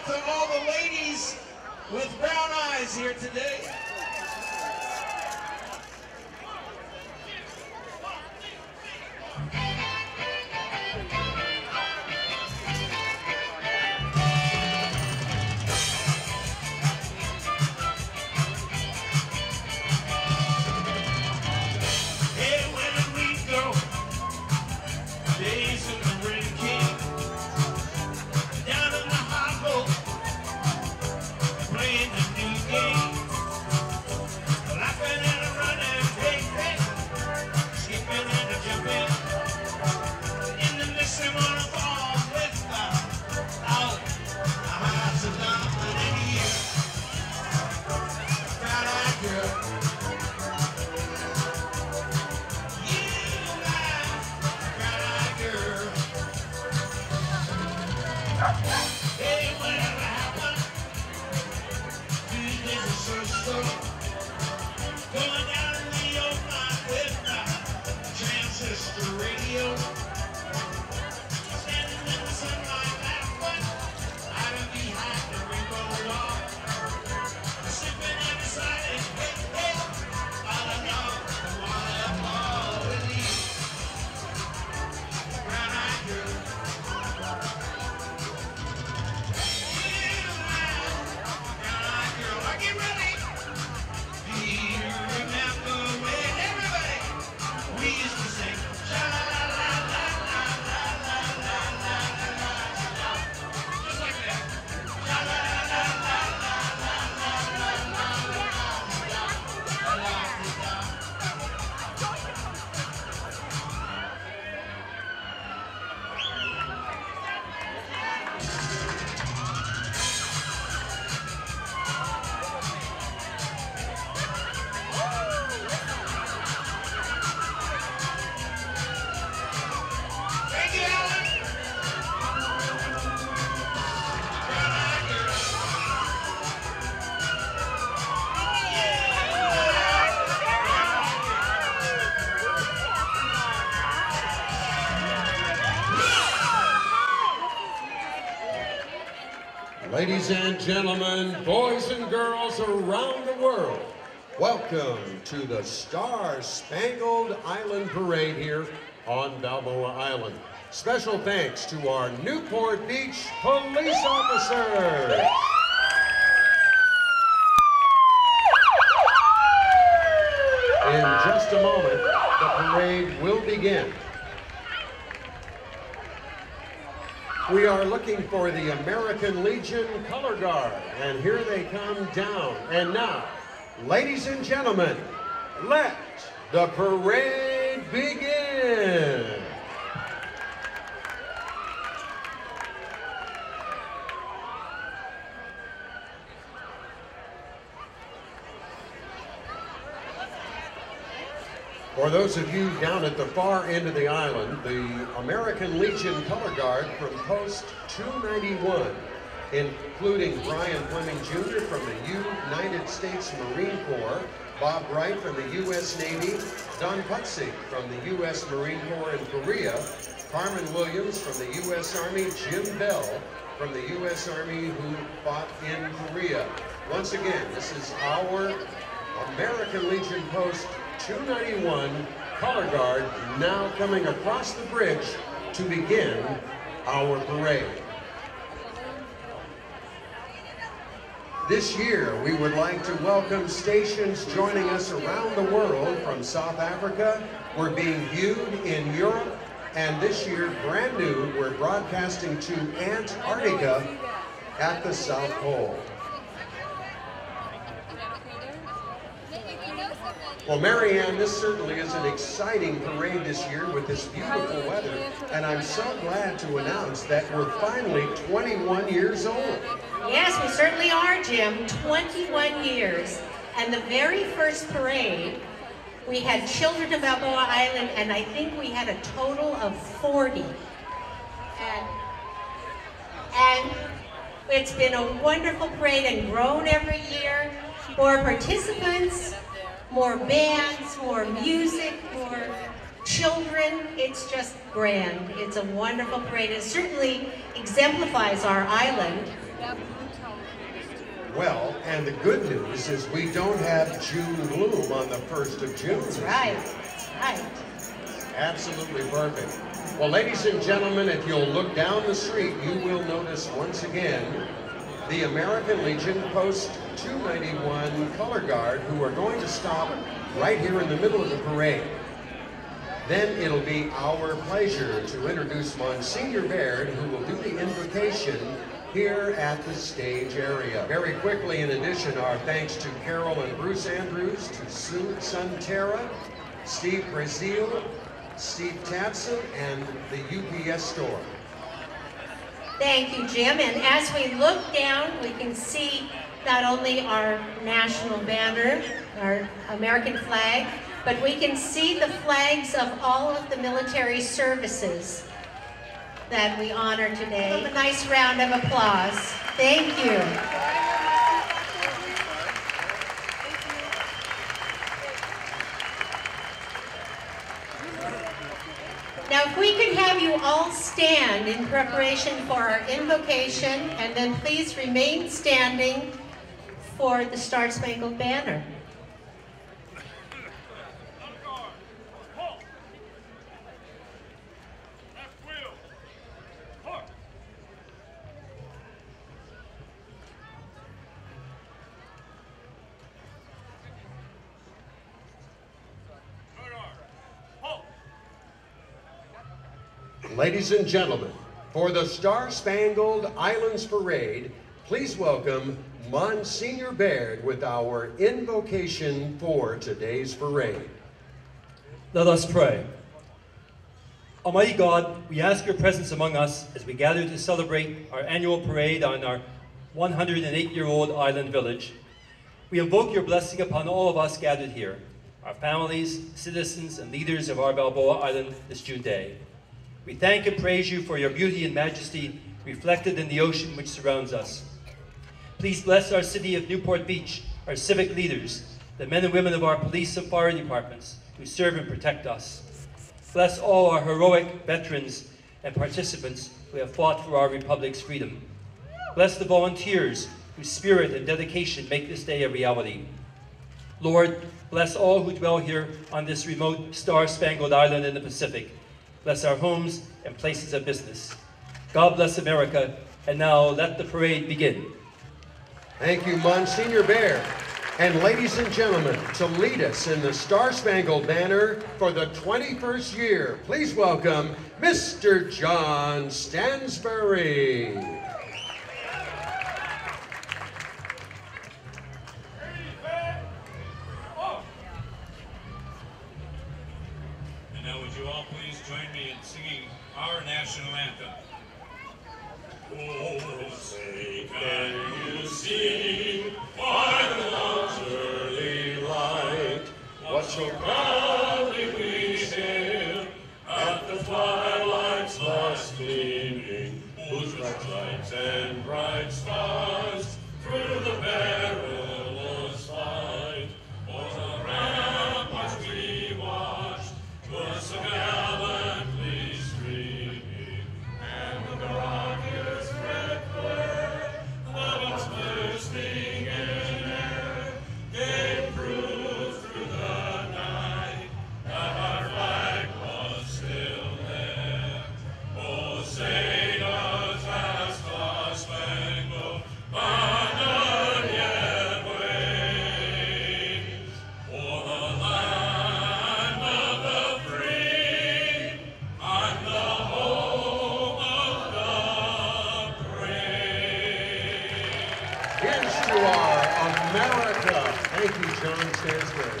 to all the ladies with brown eyes here today. Ladies and gentlemen, boys and girls around the world, welcome to the Star-Spangled Island Parade here on Balboa Island. Special thanks to our Newport Beach police officers. In just a moment, the parade will begin. We are looking for the American Legion Color Guard, and here they come down. And now, ladies and gentlemen, let the parade begin. For those of you down at the far end of the island, the American Legion Color Guard from Post 291, including Brian Fleming Jr. from the United States Marine Corps, Bob Wright from the U.S. Navy, Don Putsey from the U.S. Marine Corps in Korea, Carmen Williams from the U.S. Army, Jim Bell from the U.S. Army who fought in Korea. Once again, this is our American Legion Post 291 Color Guard now coming across the bridge to begin our parade. This year, we would like to welcome stations joining us around the world. From South Africa, we're being viewed in Europe, and this year, brand new, we're broadcasting to Antarctica at the South Pole. Well, Marianne, this certainly is an exciting parade this year with this beautiful weather, and I'm so glad to announce that we're finally 21 years old. Yes, we certainly are, Jim. 21 years. And the very first parade, we had children of Balboa Island, and I think we had a total of 40. And it's been a wonderful parade and grown every year. More participants, more bands, more music, more children. It's just grand. It's a wonderful parade. It certainly exemplifies our island. Well, and the good news is we don't have June gloom on the 1st of June. That's right. That's right. Absolutely perfect. Well, ladies and gentlemen, if you'll look down the street, you will notice once again the American Legion Post 291 color guard who are going to stop right here in the middle of the parade. Then it'll be our pleasure to introduce Monsignor Baird, who will do the invocation here at the stage area. Very quickly, in addition, our thanks to Carol and Bruce Andrews, to Sue Suntera, Steve Brazil, Steve Tatson, and the UPS store. Thank you, Jim. And as we look down, we can see not only our national banner, our American flag, but we can see the flags of all of the military services that we honor today. A nice round of applause. Thank you. Now, if we could have you all stand in preparation for our invocation, and then please remain standing for the Star Spangled Banner. Ladies and gentlemen, for the Star-Spangled Islands Parade, please welcome Monsignor Baird with our invocation for today's parade. Let us pray. Almighty God, we ask your presence among us as we gather to celebrate our annual parade on our 108-year-old island village. We invoke your blessing upon all of us gathered here, our families, citizens, and leaders of our Balboa Island this June day. We thank and praise you for your beauty and majesty reflected in the ocean which surrounds us. Please bless our city of Newport Beach, our civic leaders, the men and women of our police and fire departments who serve and protect us. Bless all our heroic veterans and participants who have fought for our republic's freedom. Bless the volunteers whose spirit and dedication make this day a reality. Lord, bless all who dwell here on this remote star-spangled island in the Pacific. Bless our homes and places of business. God bless America, and now let the parade begin. Thank you, Monsignor Baird. And ladies and gentlemen, to lead us in the Star-Spangled Banner for the 21st year, please welcome Mr. John Stansbury. And now would you all please join me in singing our national anthem. Oh, say, can you see by the dawn's early light what so proudly we hail at the twilight's last gleaming, whose bright lights and bright stars through the perilous fight o'er the ramparts we watched were so gallantly streaming, and the rockets red flare, bombs bursting in air, gave proof through the night that our flag was still there. Oh, say does that star-spangled banner yet wave o'er the land of the free and the home of the brave? Here's to our America. Thank you, John Stansbury.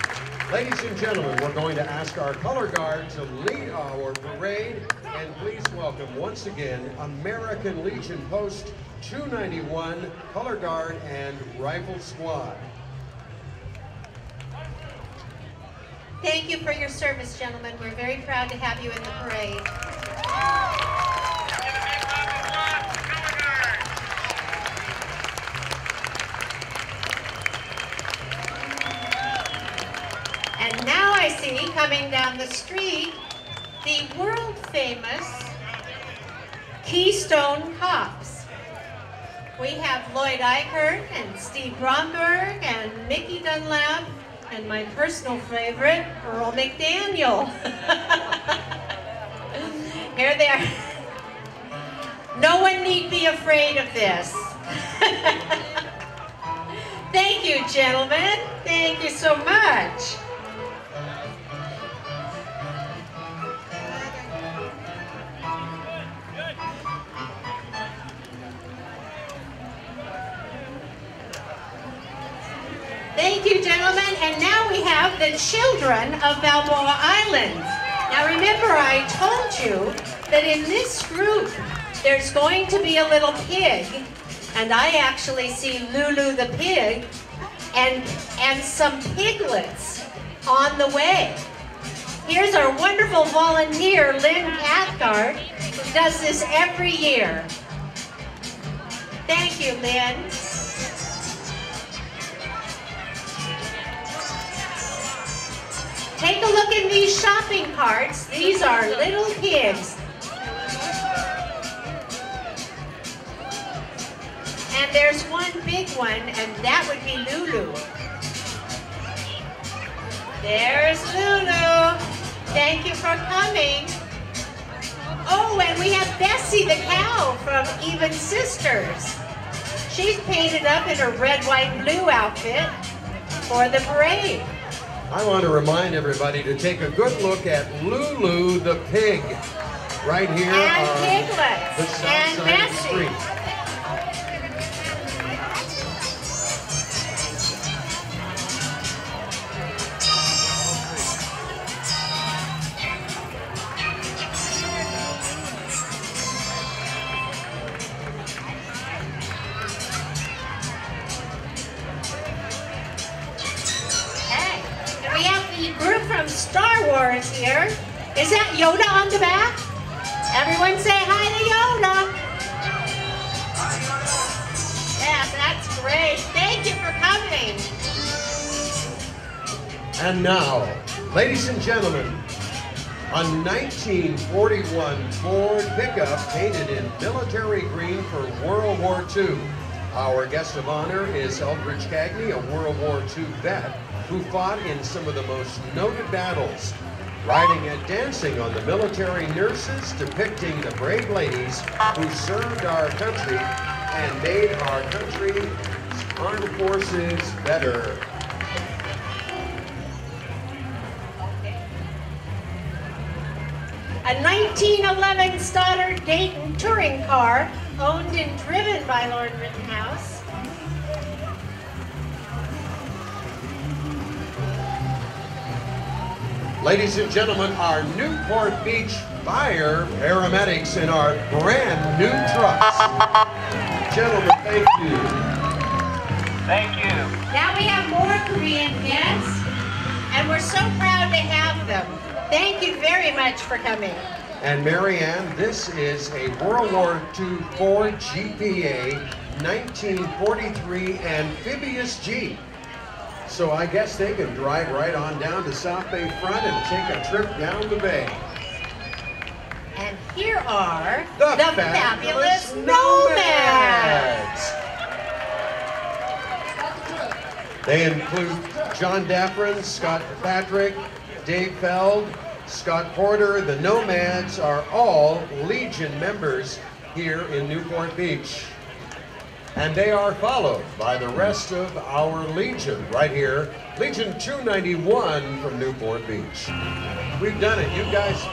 Ladies and gentlemen, we're going to ask our color guard to lead our parade, and please welcome once again American Legion Post 291 Color Guard and Rifle Squad. Thank you for your service, gentlemen. We're very proud to have you in the parade. And now I see, coming down the street, the world-famous Keystone Cops. We have Lloyd Eichert and Steve Bromberg and Mickey Dunlap and my personal favorite, Earl McDaniel. Here they are. No one need be afraid of this. Thank you, gentlemen. Thank you so much. Thank you, gentlemen. And now we have the children of Balboa Island. Now remember, I told you that in this group, there's going to be a little pig. And I actually see Lulu the pig and some piglets on the way. Here's our wonderful volunteer, Lynn Cathcart, who does this every year. Thank you, Lynn. Take a look in these shopping carts. These are little pigs. And there's one big one, and that would be Lulu. There's Lulu. Thank you for coming. Oh, and we have Bessie the cow from Even Sisters. She's painted up in her red, white, and blue outfit for the parade. I want to remind everybody to take a good look at Lulu the pig right here and on piglets. the south And side Bessie. of the street. Group from Star Wars here. Is that Yoda on the back? Everyone say hi to Yoda. Yes, that's great. Thank you for coming. And now, ladies and gentlemen, a 1941 Ford pickup painted in military green for World War II. Our guest of honor is Eldridge Cagney, a World War II vet who fought in some of the most noted battles, riding and dancing on the military nurses, depicting the brave ladies who served our country and made our country's armed forces better. A 1911 Stoddard Dayton touring car, owned and driven by Lord Rittenhouse. Ladies and gentlemen, our Newport Beach fire paramedics in our brand new trucks. Gentlemen, thank you. Thank you. Now we have more Korean pins, and we're so proud to have them. Thank you very much for coming. And Mary Ann, this is a World War II Ford GPA 1943 amphibious Jeep. So I guess they can drive right on down to South Bay Front and take a trip down the bay. And here are The fabulous Nomads. They include John Daffron, Scott Patrick, Dave Feld, Scott Porter. The Nomads are all Legion members here in Newport Beach. And they are followed by the rest of our Legion right here. Legion 291 from Newport Beach. We've done it, you guys.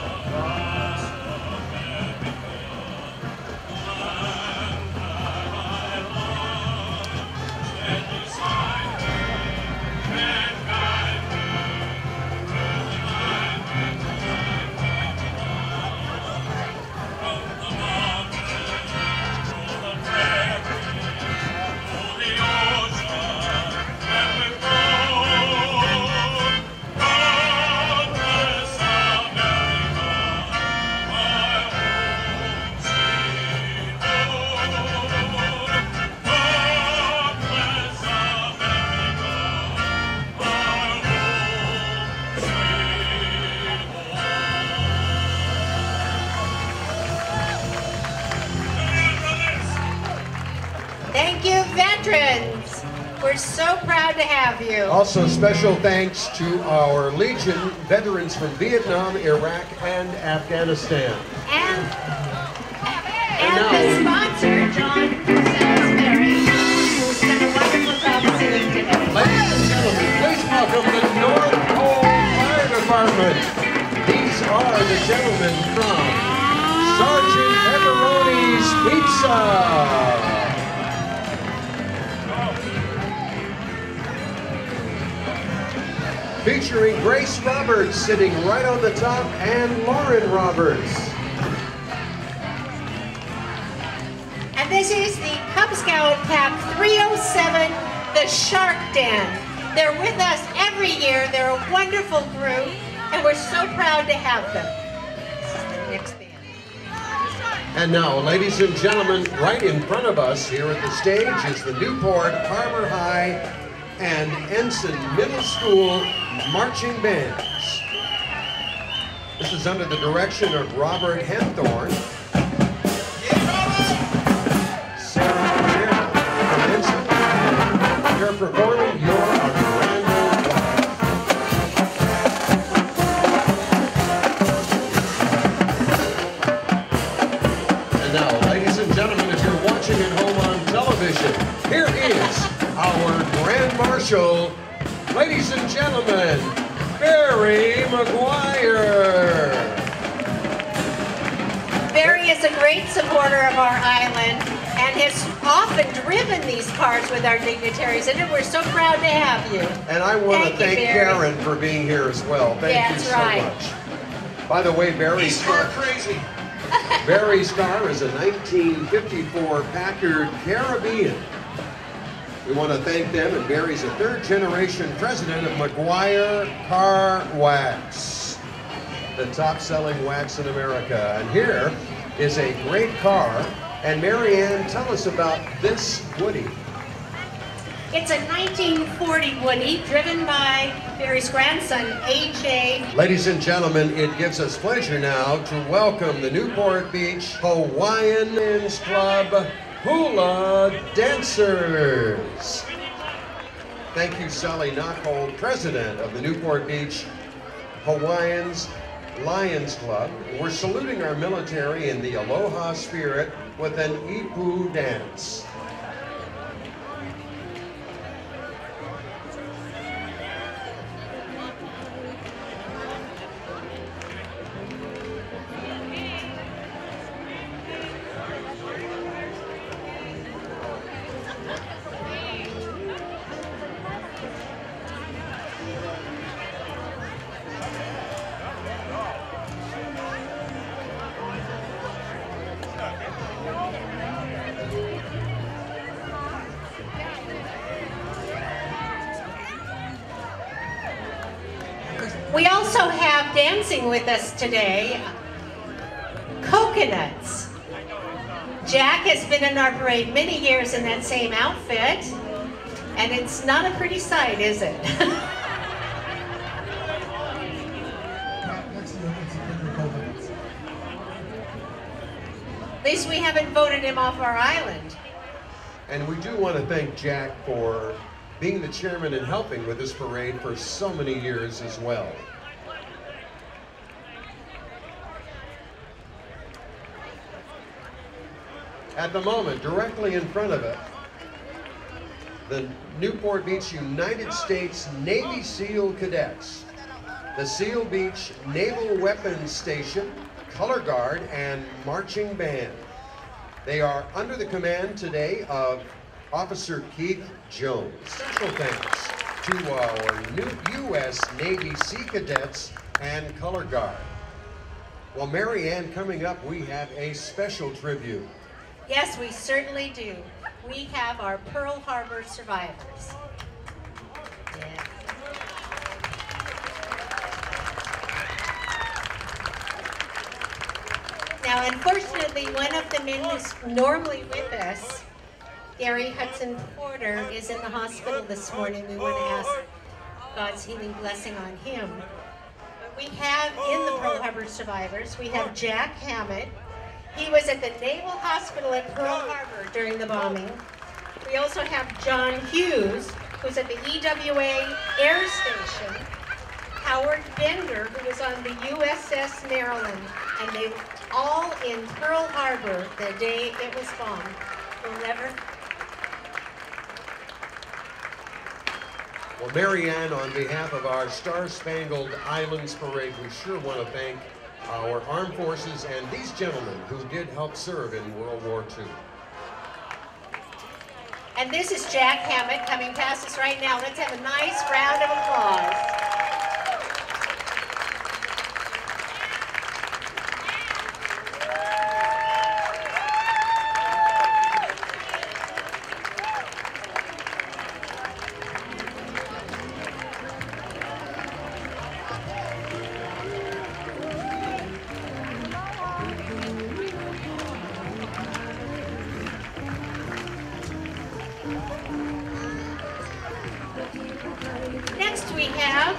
you, veterans. We're so proud to have you. Also, special thanks to our Legion veterans from Vietnam, Iraq, and Afghanistan. And the sponsor, John Salisbury, who's done a wonderful job singing today. Ladies and gentlemen, please welcome the North Pole Fire Department. These are the gentlemen from Sergeant Pepperoni's Pizza. Featuring Grace Roberts sitting right on the top, and Lauren Roberts. And this is the Cub Scout Pack 307, the Shark Den. They're with us every year. They're a wonderful group, and we're so proud to have them. This is the next band. And now, ladies and gentlemen, right in front of us here at the stage is the Newport Harbor High and Ensign Middle School marching bands. This is under the direction of Robert Henthorne, Sarah Rivera from Ensign. They're performing You're a Grand Old Wife. And now, ladies and gentlemen, if you're watching at home on television, here is our Grand Marshal, ladies and gentlemen, Barry McGuire. Barry is a great supporter of our island and has often driven these cars with our dignitaries, and we're so proud to have you. And I want to thank Barry. Karen for being here as well. Thank you so much. By the way, Barry's car crazy. Barry's car is a 1954 Packard Caribbean. We want to thank them, and Barry's a third-generation president of McGuire Car Wax, the top-selling wax in America. And here is a great car. And Mary Ann, tell us about this Woody. It's a 1940 Woody driven by Barry's grandson, A.J. Ladies and gentlemen, it gives us pleasure now to welcome the Newport Beach Hawaiian Men's Club Hula Dancers. Thank you, Sally Knockhold, president of the Newport Beach Hawaiians Lions Club. We're saluting our military in the Aloha spirit with an ipu dance. We also have dancing with us today, Coconuts. Jack has been in our parade many years in that same outfit, and it's not a pretty sight, is it? At least we haven't voted him off our island. And we do want to thank Jack for being the chairman and helping with this parade for so many years as well. At the moment, directly in front of it, the Newport Beach United States Navy SEAL Cadets, the Seal Beach Naval Weapons Station, Color Guard, and Marching Band. They are under the command today of Officer Keith Jones. Special thanks to our new U.S. Navy Sea Cadets and Color Guard. Well, Mary Ann, coming up, we have a special tribute. Yes, we certainly do. We have our Pearl Harbor survivors. Yeah. Now, unfortunately, one of the men who's normally with us, Gary Hudson Porter, is in the hospital this morning. We want to ask God's healing blessing on him. But we have in the Pearl Harbor survivors, we have Jack Hammett. He was at the Naval Hospital at Pearl Harbor during the bombing. We also have John Hughes, who's at the EWA Air Station, Howard Bender, who was on the USS Maryland, and they were all in Pearl Harbor the day it was bombed. We'll never. Well, Marianne, on behalf of our Star-Spangled Islands Parade, we sure want to thank our armed forces and these gentlemen who did help serve in World War II. And this is Jack Hammett coming past us right now. Let's have a nice round of applause. Next we have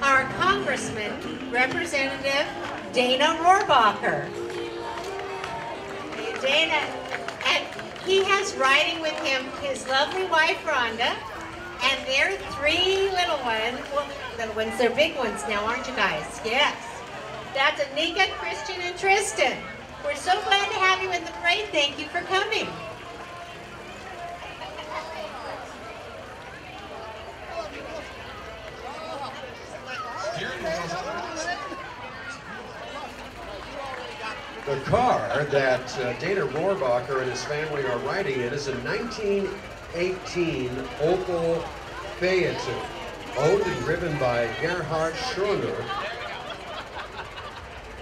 our Congressman, Representative Dana Rohrabacher. Hey, Dana, and he has riding with him his lovely wife Rhonda, and their three little ones. Well, little ones, they're big ones now, aren't you guys? Yes. That's Anika, Christian, and Tristan. We're so glad to have you in the parade. Thank you for coming. The car that Dana Rohrabacher and his family are riding in is a 1918 Opel Phaeton, owned and driven by Gerhard Schorner.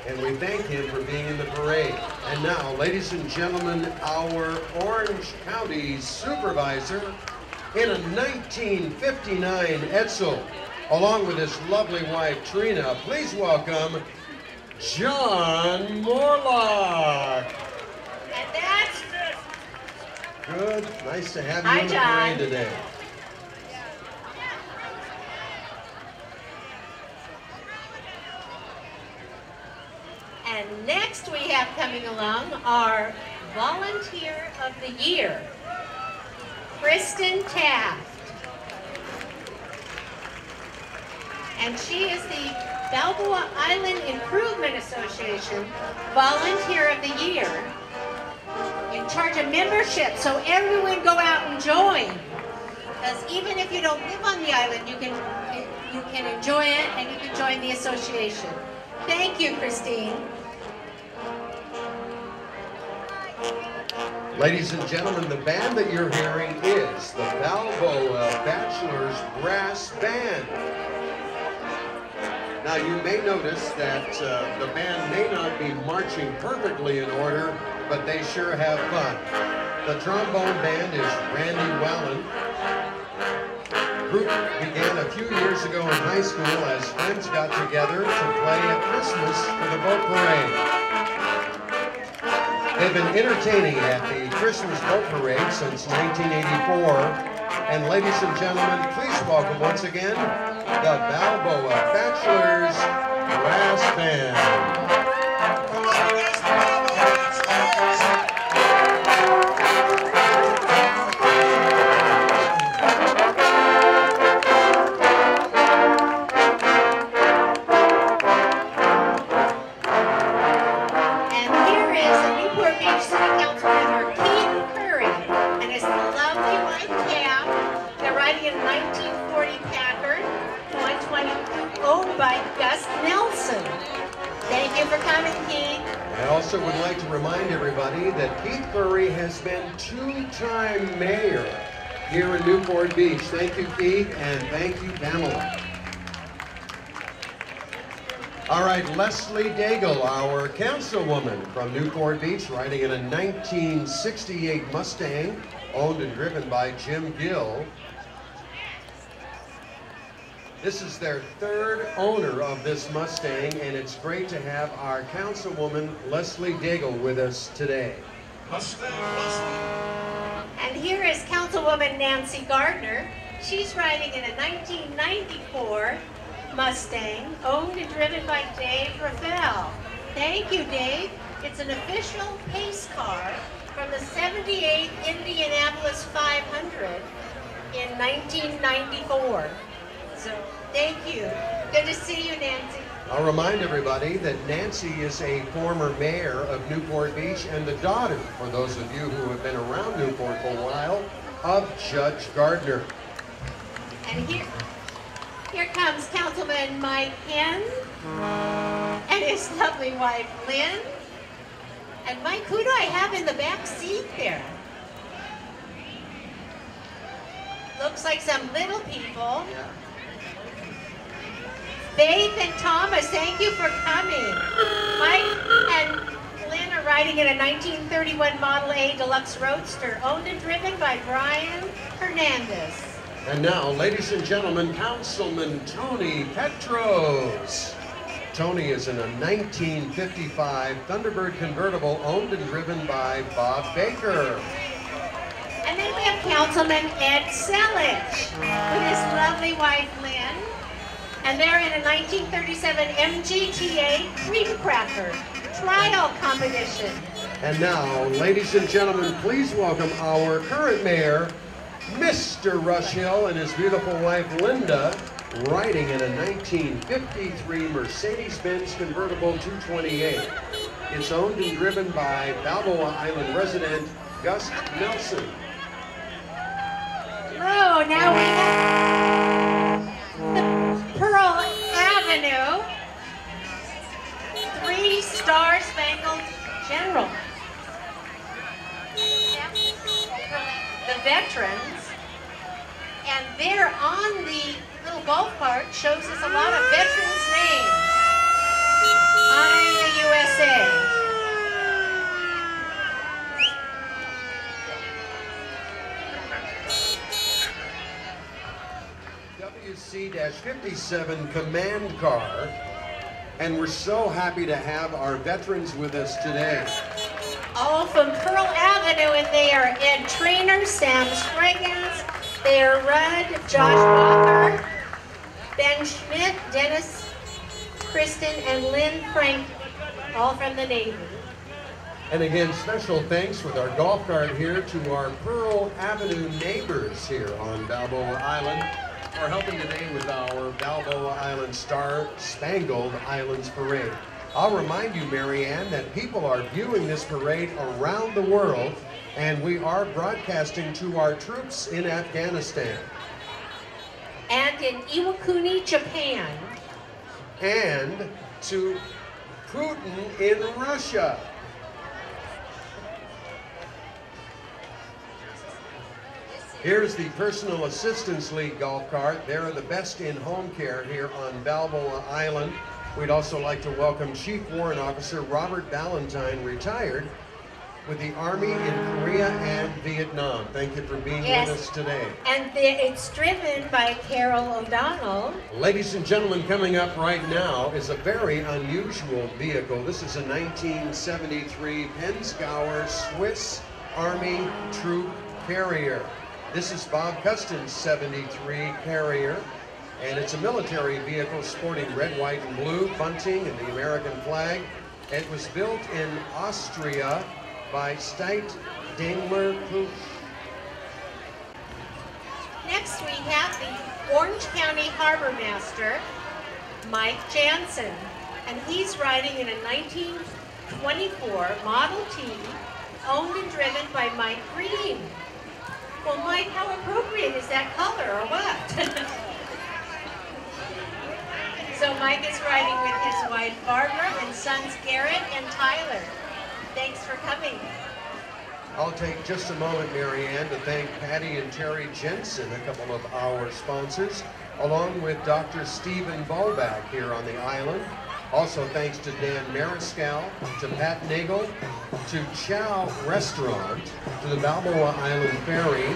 And we thank him for being in the parade. And now, ladies and gentlemen, our Orange County Supervisor in a 1959 Edsel, along with his lovely wife Trina. Please welcome John Morlock. And that's Good. Nice to have you Hi, in the John. parade today. And next we have coming along our Volunteer of the Year, Kristen Taft. And she is the Balboa Island Improvement Association Volunteer of the Year, in charge of membership, so everyone go out and join. Because even if you don't live on the island, you can enjoy it and you can join the association. Thank you, Christine. Ladies and gentlemen, the band that you're hearing is the Balboa Bachelors Brass Band. Now you may notice that the band may not be marching perfectly in order, but they sure have fun. The trombone band is Randy Wellen. The group began a few years ago in high school as friends got together to play at Christmas for the boat parade. They've been entertaining at the Christmas boat parade since 1984. And ladies and gentlemen, please welcome once again the Balboa Bachelors Brass Band. I also would like to remind everybody that Keith Curry has been two-time mayor here in Newport Beach. Thank you, Keith, and thank you, Pamela. All right, Leslie Daigle, our councilwoman from Newport Beach, riding in a 1968 Mustang, owned and driven by Jim Gill. This is their third owner of this Mustang, and it's great to have our councilwoman, Leslie Daigle, with us today. Mustang, Mustang. And here is Councilwoman Nancy Gardner. She's riding in a 1994 Mustang, owned and driven by Dave Raffel. Thank you, Dave. It's an official pace car, from the 78th Indianapolis 500 in 1994. So thank you. Good to see you, Nancy. I'll remind everybody that Nancy is a former mayor of Newport Beach and the daughter, for those of you who have been around Newport for a while, of Judge Gardner. And here comes Councilman Mike Henn and his lovely wife, Lynn. And Mike, who do I have in the back seat there? Looks like some little people. Faith and Thomas, thank you for coming. Mike and Lynn are riding in a 1931 Model A Deluxe Roadster, owned and driven by Brian Hernandez. And now, ladies and gentlemen, Councilman Tony Petros. Tony is in a 1955 Thunderbird convertible owned and driven by Bob Baker. And then we have Councilman Ed Selich with his lovely wife, Lynn. And they're in a 1937 MGTA Cream Cracker trial competition. And now, ladies and gentlemen, please welcome our current mayor, Mr. Rush Hill, and his beautiful wife, Linda, riding in a 1953 Mercedes-Benz convertible 228. It's owned and driven by Balboa Island resident Gus Nelson. Hello, now we have the Pearl Avenue 3-Star Spangled General. The veterans, and there on the little golf cart shows us a lot of veterans' names. Honoring the USA. WC-57 command car, and we're so happy to have our veterans with us today. All from Pearl Avenue, and they are Ed Trainer, Sam Spriggins, Thayer Rudd, Josh Walker, Ben Schmidt, Dennis Kristen, and Lynn Frank, all from the Navy. And again, special thanks with our golf cart here to our Pearl Avenue neighbors here on Balboa Island for helping today with our Balboa Island Star Spangled Islands Parade. I'll remind you, Marianne, that people are viewing this parade around the world, and we are broadcasting to our troops in Afghanistan. And in Iwakuni, Japan. And to Putin in Russia. Here's the Personal Assistance League golf cart. They're the best in home care here on Balboa Island. We'd also like to welcome Chief Warrant Officer Robert Ballantyne, retired, with the Army in Korea and Vietnam. Thank you for being with us today. And it's driven by Carol O'Donnell. Ladies and gentlemen, coming up right now is a very unusual vehicle. This is a 1973 Penzgauer Swiss Army Troop Carrier. This is Bob Custon's 73 Carrier, and it's a military vehicle sporting red, white, and blue bunting and the American flag. It was built in Austria by Steit Daimler Puch. Next we have the Orange County Harbor Master, Mike Jansen, and he's riding in a 1924 Model T, owned and driven by Mike Green. Well, Mike, how appropriate is that color, or what? So Mike is riding with his wife Barbara and sons Garrett and Tyler. Thanks for coming. I'll take just a moment, Marianne, to thank Patty and Terry Jensen, a couple of our sponsors, along with Dr. Stephen Volbach here on the island. Also thanks to Dan Mariscal, to Pat Nagel, to Chow Restaurant, to the Balboa Island Ferry,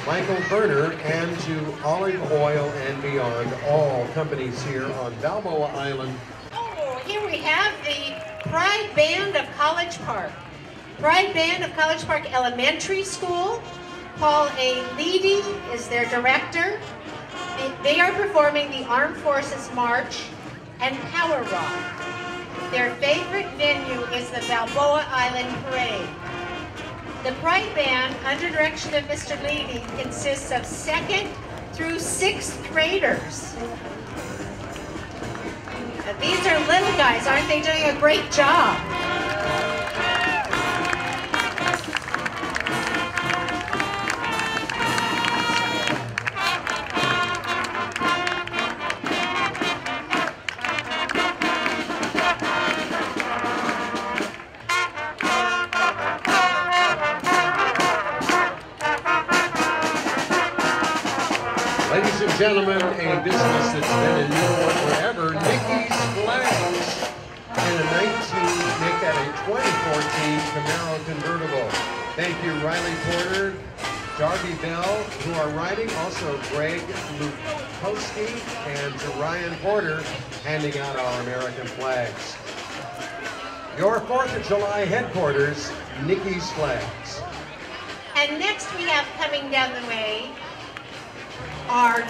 Michael Berner, and to Olive Oil and Beyond, all companies here on Balboa Island. Oh, here we have the Pride Band of College Park. Pride Band of College Park Elementary School. Paul A. Leedy is their director. They are performing the Armed Forces March and Power Rock. Their favorite venue is the Balboa Island Parade. The Pride Band, under direction of Mr. Leedy, consists of 2nd through 6th graders. Now, these are little guys, aren't they doing a great job? Ladies and gentlemen, a business that's been in Newark forever, Nikki's Flags, in a 2014 Camaro convertible. Thank you, Riley Porter, Darby Bell, who are riding, also Greg Lukowski, and to Ryan Porter, handing out our American flags. Your 4th of July headquarters, Nikki's Flags. And next we have coming down the way our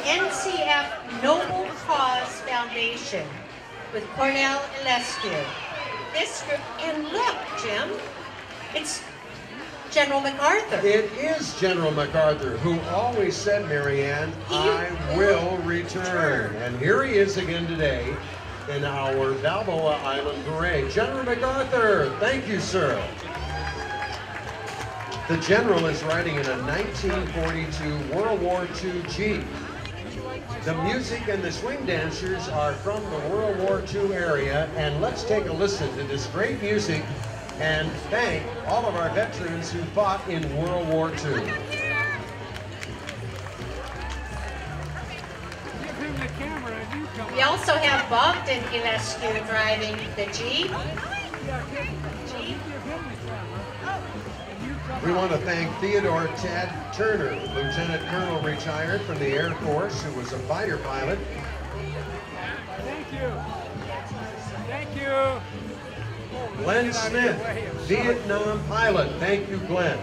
NCF Noble Cause Foundation with Cornell Ilescu. This group, and look, Jim, it's General MacArthur. It is General MacArthur, who always said, Marianne, I will return. And here he is again today in our Balboa Island Parade. General MacArthur, thank you, sir. The General is riding in a 1942 World War II Jeep. The music and the swing dancers are from the World War II area, and let's take a listen to this great music and thank all of our veterans who fought in World War II. We also have Bogdan Ilescu driving the Jeep. We want to thank Theodore Tad Turner, Lieutenant Colonel retired from the Air Force, who was a fighter pilot. Thank you. Thank you. Glenn Smith, Vietnam pilot. Thank you, Glenn.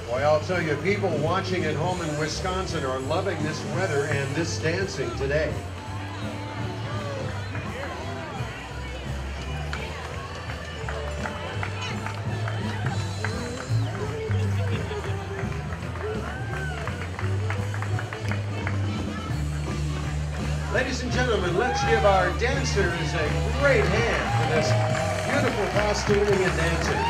Boy, I'll tell you, people watching at home in Wisconsin are loving this weather and this dancing today. Ladies and gentlemen, let's give our dancers a great hand for this beautiful costuming and dancing.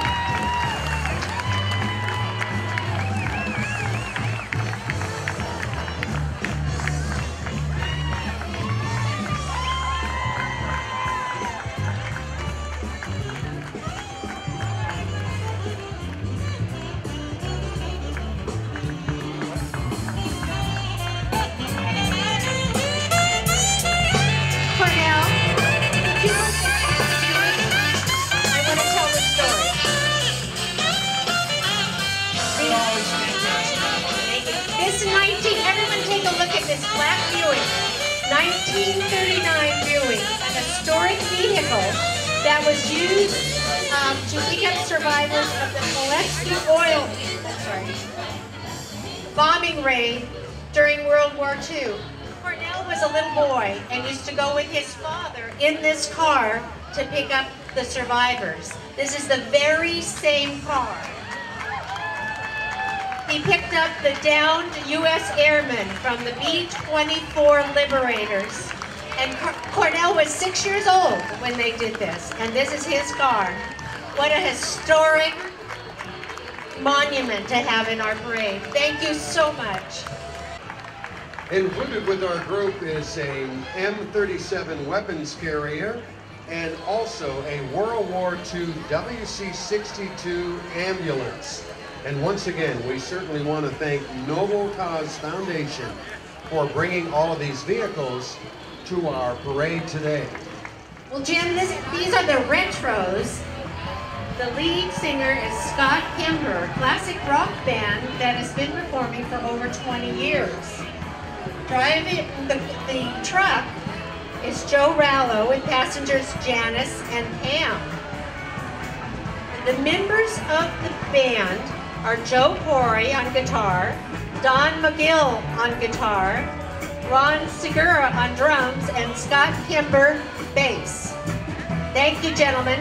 Everyone take a look at this black Buick, 1939 Buick, a historic vehicle that was used to pick up survivors of the Pulaski oil bombing raid during World War II. Cornell was a little boy and used to go with his father in this car to pick up the survivors. This is the very same car. He picked up the downed U.S. airmen from the B-24 Liberators. And Cornell was 6 years old when they did this. And this is his car. What a historic monument to have in our parade. Thank you so much. Included with our group is a M37 weapons carrier and also a World War II WC-62 ambulance. And once again, we certainly want to thank Noble Cause Foundation for bringing all of these vehicles to our parade today. Well, Jim, these are the retros. The lead singer is Scott Kemper, a classic rock band that has been performing for over 20 years. Driving the truck is Joe Rallo with passengers Janice and Pam. The members of the band are Joe Corey on guitar, Don McGill on guitar, Ron Segura on drums, and Scott Kimber bass. Thank you, gentlemen.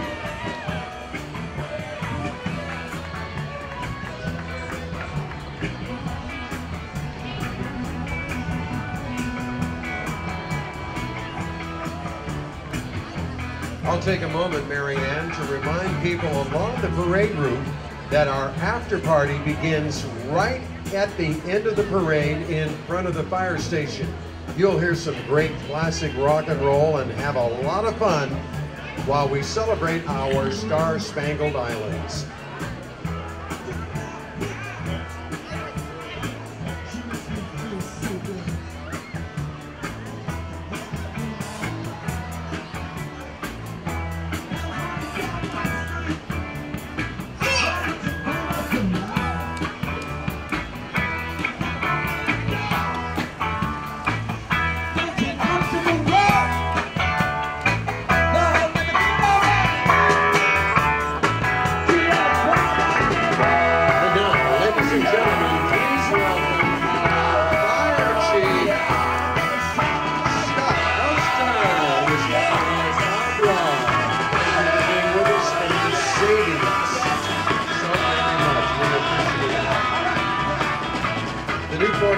I'll take a moment, Mary Ann, to remind people along the parade route that our after party begins right at the end of the parade in front of the fire station. You'll hear some great classic rock and roll and have a lot of fun while we celebrate our Star-Spangled Islands.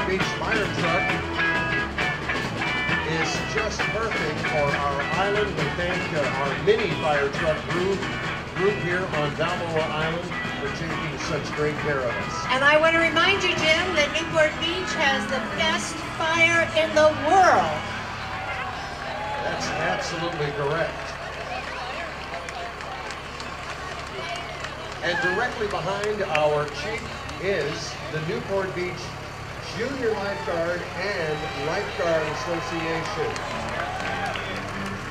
Beach fire truck is just perfect for our island. We thank our mini fire truck group here on Balboa Island for taking such great care of us. And I want to remind you, Jim, that Newport Beach has the best fire in the world. That's absolutely correct. And directly behind our chief is the Newport Beach Junior Lifeguard and Lifeguard Association.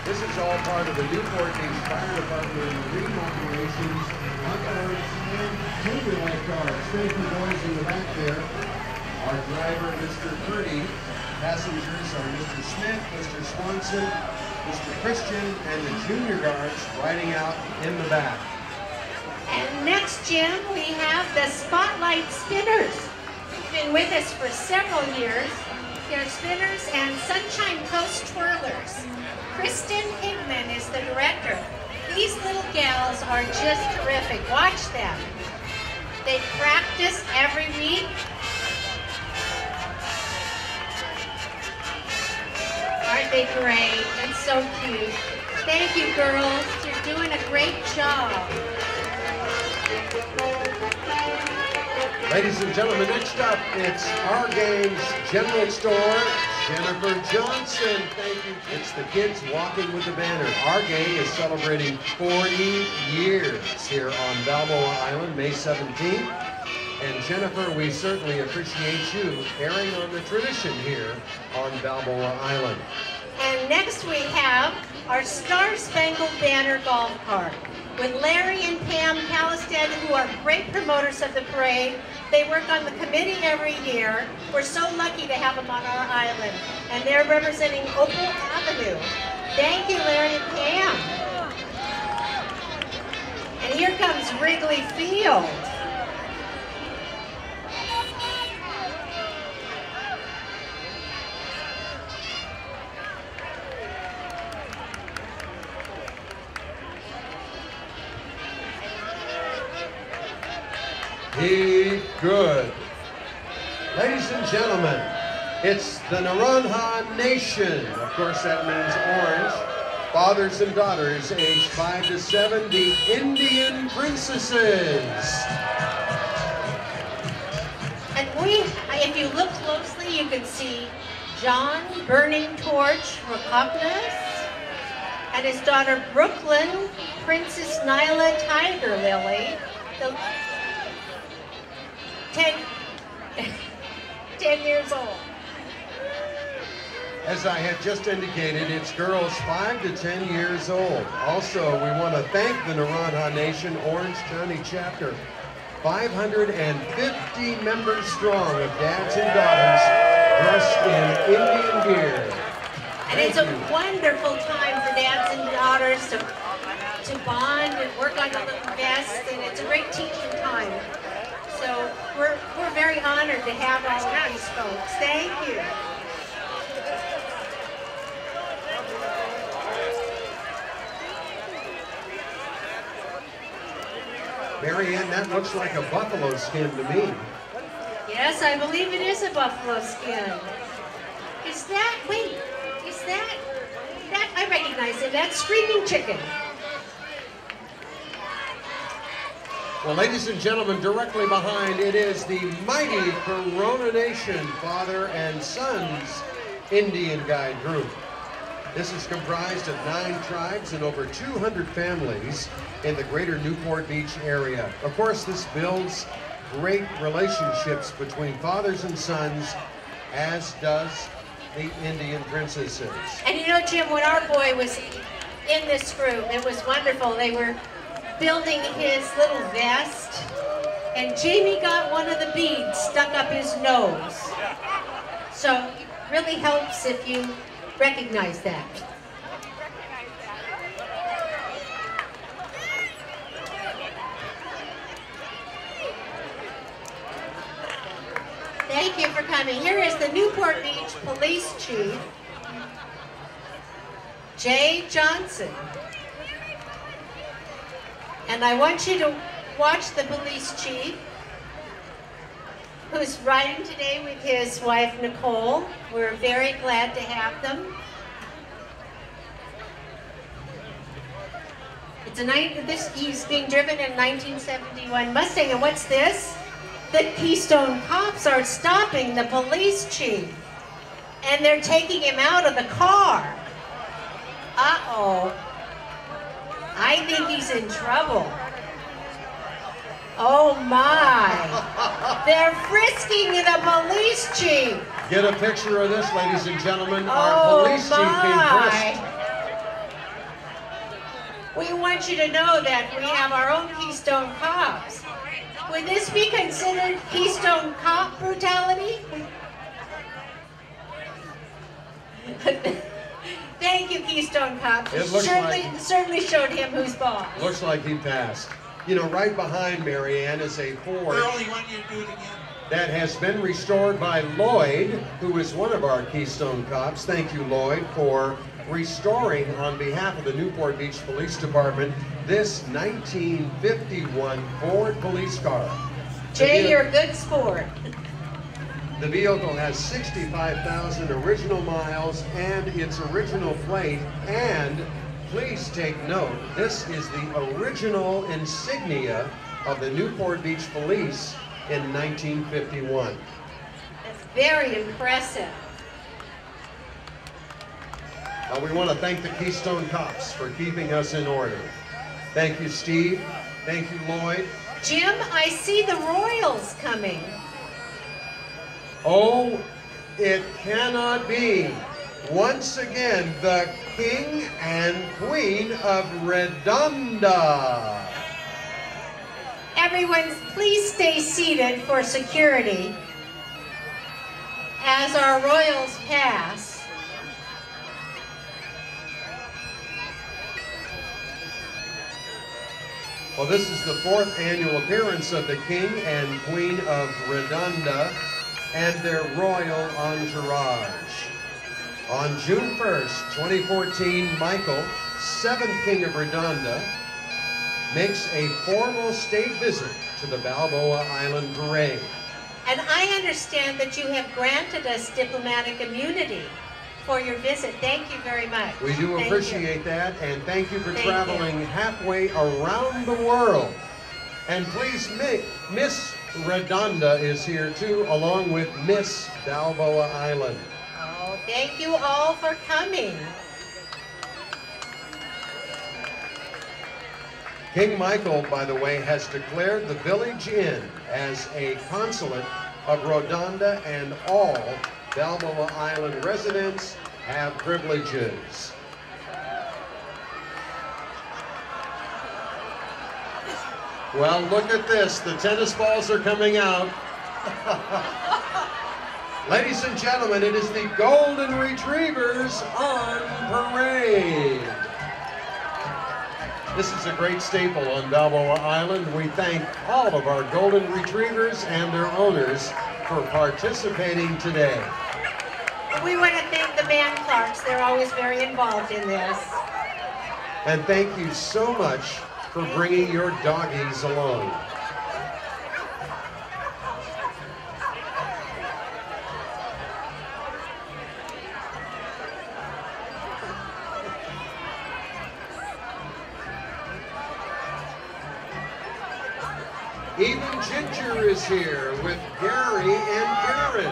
This is all part of the Newport Beach Fire Department Marine Operations, lifeguards, and junior lifeguards. Thank you, boys in the back there. Our driver, Mr. Purdy. Passengers are Mr. Smith, Mr. Swanson, Mr. Christian, and the junior guards riding out in the back. And next, Jim, we have the Spotlight Spinners. Been with us for several years. They're spinners and Sunshine Coast twirlers. Kristen Higman is the director. These little gals are just terrific. Watch them. They practice every week. Aren't they great? It's so cute. Thank you, girls. You're doing a great job. Ladies and gentlemen, next up, it's our game's general store, Jennifer Johnson. Thank you. It's the kids walking with the banner. Our game is celebrating 40 years here on Balboa Island, May 17th. And Jennifer, we certainly appreciate you carrying on the tradition here on Balboa Island. And next we have our Star-Spangled Banner golf cart with Larry and Pam Calistad, who are great promoters of the parade. They work on the committee every year. We're so lucky to have them on our island. And they're representing Opal Avenue. Thank you, Larry and Pam. And here comes Wrigley Field. Be good. Ladies and gentlemen, it's the Naranja Nation. Of course, that means orange. Fathers and daughters aged 5 to 7, the Indian Princesses. And if you look closely, you can see John Burning Torch Rocopnas and his daughter Brooklyn, Princess Nyla Tiger Lily. 10 years old. As I had just indicated, it's girls 5 to 10 years old. Also, we want to thank the Naranja Nation Orange County Chapter. 550 members strong of dads and daughters dressed in Indian gear. And it's a wonderful time for dads and daughters to to bond and work on the little vest, and it's a great teaching time. So we're very honored to have all of these folks. Thank you. Mary Ann, that looks like a buffalo skin to me. Yes, I believe it is a buffalo skin. Is that, wait, is that, I recognize it, that's Screaming Chicken. Well, ladies and gentlemen, directly behind it is the mighty Corona Nation Father and Sons Indian Guide Group. This is comprised of 9 tribes and over 200 families in the greater Newport Beach area. Of course, this builds great relationships between fathers and sons, as does the Indian princesses. And you know, Jim, when our boy was in this group, it was wonderful. They were building his little vest, and Jamie got one of the beads stuck up his nose. So it really helps if you recognize that. Thank you for coming. Here is the Newport Beach Police Chief, Jay Johnson. And I want you to watch the police chief, who's riding today with his wife, Nicole. We're very glad to have them. He's being driven in 1971 Mustang, and what's this? The Keystone cops are stopping the police chief, and they're taking him out of the car. Uh-oh. I think he's in trouble. Oh my. They're frisking the police chief. Get a picture of this, ladies and gentlemen. Our police chief being frisked. We want you to know that we have our own Keystone cops. Would this be considered Keystone cop brutality? Thank you, Keystone Cops. It looks certainly showed him who's boss. Looks like he passed. You know, right behind Mary Ann is a Ford We only want you to do it again. that has been restored by Lloyd, who is one of our Keystone Cops. Thank you, Lloyd, for restoring on behalf of the Newport Beach Police Department this 1951 Ford police car. Jay, you're a good sport. The vehicle has 65,000 original miles and its original plate, and please take note, this is the original insignia of the Newport Beach Police in 1951. That's very impressive. We want to thank the Keystone Cops for keeping us in order. Thank you, Steve. Thank you, Lloyd. Jim, I see the Royals coming. Oh, it cannot be. Once again, the King and Queen of Redonda. Everyone, please stay seated for security as our Royals pass. Well, this is the 4th annual appearance of the King and Queen of Redonda and their royal entourage. On June 1st, 2014, Michael, 7th King of Redonda, makes a formal state visit to the Balboa Island Parade. And I understand that you have granted us diplomatic immunity for your visit. Thank you very much. We do appreciate that, and thank you for Thank traveling you. halfway around the world. And please, Miss Redonda is here too, along with Miss Balboa Island. Oh, thank you all for coming. King Michael, by the way, has declared the Village Inn as a consulate of Redonda, and all Balboa Island residents have privileges. Well, look at this. The tennis balls are coming out. Ladies and gentlemen, it is the Golden Retrievers on parade. This is a great staple on Balboa Island. We thank all of our golden retrievers and their owners for participating today. We want to thank the band Clarks. They're always very involved in this. And thank you so much for bringing your doggies along. Even Ginger is here with Gary and Karen.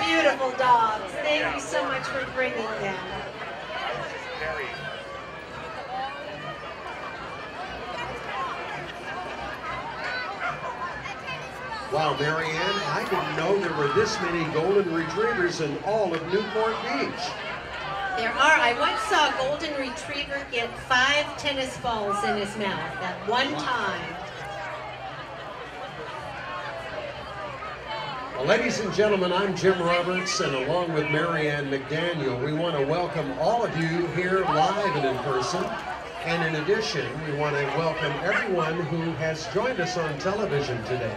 Beautiful dogs. Thank you so much for bringing them. Wow, Marianne, I didn't know there were this many golden retrievers in all of Newport Beach. There are. I once saw a golden retriever get 5 tennis balls in his mouth at one time. Well, ladies and gentlemen, I'm Jim Roberts, and along with Marianne McDaniel, we want to welcome all of you here live and in person. And in addition, we want to welcome everyone who has joined us on television today.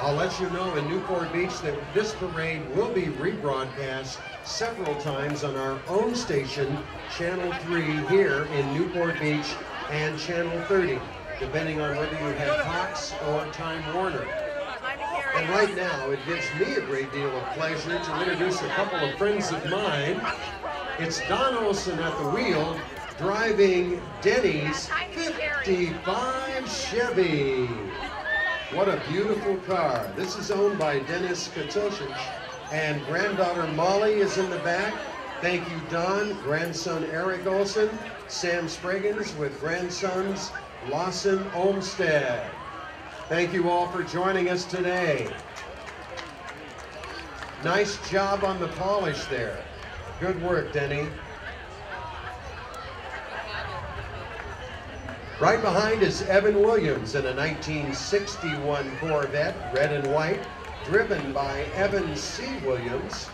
I'll let you know in Newport Beach that this parade will be rebroadcast several times on our own station, Channel 3 here in Newport Beach, and Channel 30, depending on whether you have Fox or Time Warner. And right now, it gives me a great deal of pleasure to introduce a couple of friends of mine. It's Don Olson at the wheel, driving Denny's 55 Chevy. What a beautiful car. This is owned by Dennis Katosic, and granddaughter Molly is in the back. Thank you, Don. Grandson Eric Olson, Sam Spriggans with grandsons Lawson Olmsted. Thank you all for joining us today. Nice job on the polish there. Good work, Denny. Right behind is Evan Williams in a 1961 Corvette, red and white, driven by Evan C. Williams.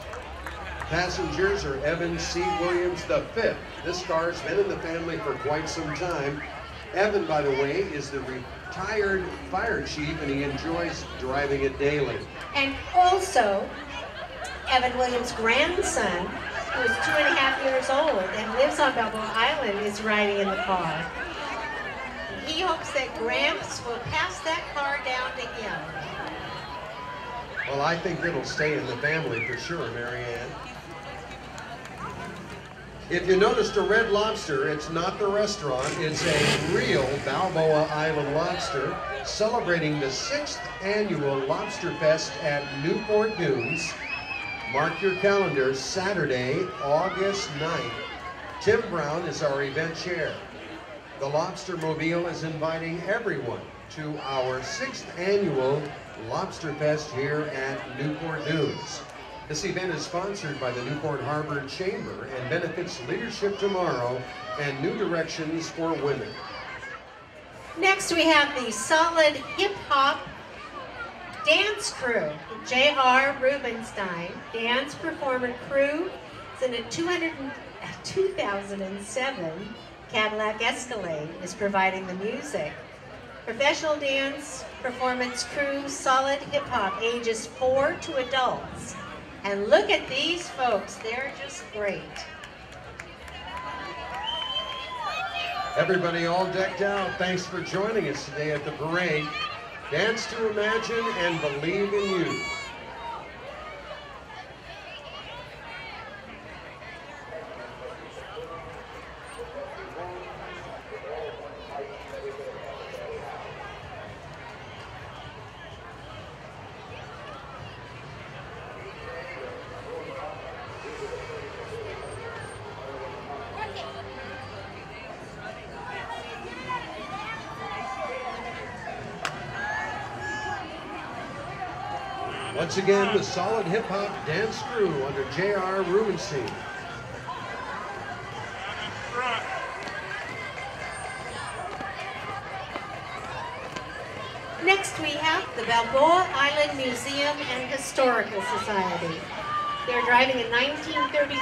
Passengers are Evan C. Williams V. This car's been in the family for quite some time. Evan, by the way, is the retired fire chief, and he enjoys driving it daily. And also, Evan Williams' grandson, who is 2.5 years old and lives on Balboa Island, is riding in the car. He hopes that Gramps will pass that car down to him. Well, I think it'll stay in the family for sure, Marianne. If you noticed a Red Lobster, it's not the restaurant, it's a real Balboa Island lobster, celebrating the 6th annual Lobster Fest at Newport Dunes. Mark your calendars, Saturday, August 9th. Tim Brown is our event chair. The Lobster Mobile is inviting everyone to our 6th annual Lobster Fest here at Newport Dunes. This event is sponsored by the Newport Harbor Chamber and benefits Leadership Tomorrow and New Directions for Women. Next we have the Solid Hip Hop Dance Crew, J.R. Rubenstein Dance Performer Crew. It's in a 2007 Cadillac Escalade, is providing the music. Professional dance performance crew, Solid Hip Hop, ages 4 to adults. And look at these folks, they're just great. Everybody all decked out, thanks for joining us today at the parade. Dance to Imagine and Believe in You. Once again, the Solid Hip Hop Dance Crew under J.R. Rubenstein. Next we have the Balboa Island Museum and Historical Society. They're driving a 1933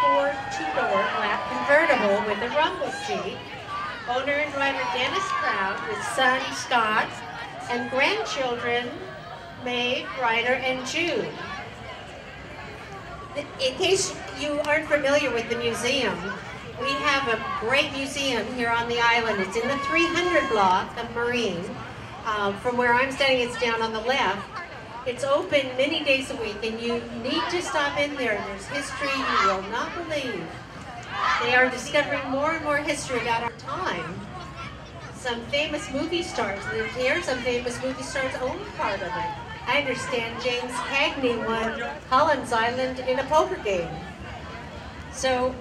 Ford two-door black convertible with a rumble seat. owner and driver Dennis Proud, with son Scott, and grandchildren May, Ryder, and Jude. In case you aren't familiar with the museum, we have a great museum here on the island. It's in the 300 block of Marine. From where I'm standing, it's down on the left. It's open many days a week, and you need to stop in there. There's history you will not believe. They are discovering more and more history about our time. Some famous movie stars lived here. Some famous movie stars owned part of it. I understand James Cagney won Collins Island in a poker game. So